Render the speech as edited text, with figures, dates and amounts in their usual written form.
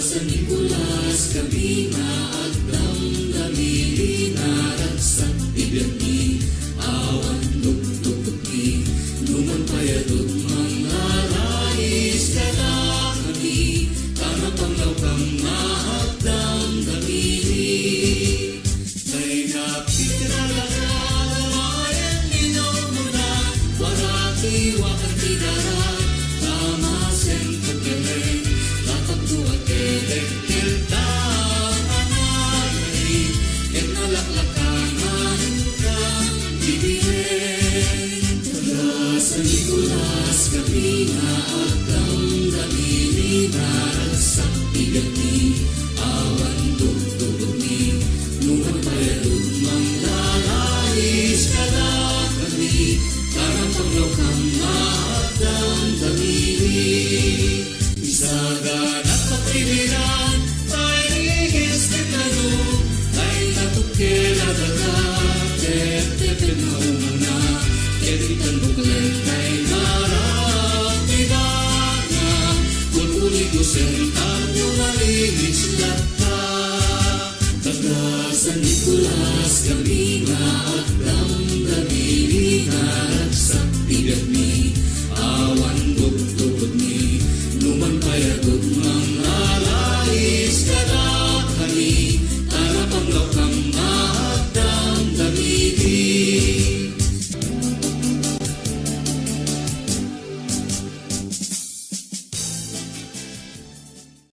Sa Nicolas kami nga at damdamili naragsak ibig ni awan lugtugtog ni numan payadot mga rais kada kami kana panglaw kang nga at damdamili kay napitira laka mayan linaw mo na warati wakan tidara tama sento kele tatagduat dekil tanganay et nalaklakanan kang bibigyan sa Nicolas kami nga at damdamili naragsak ibig ni awan tugtugog ni numan payadot mga rais kada kami karang panglaw kang nga at damdamili isaga piliran tayo igis kitano tayo natukil at agad tepet na umuna keditan buklen tayo narapibana kung uligo sentar yung malinis lata taga sa Nicolas kami nga at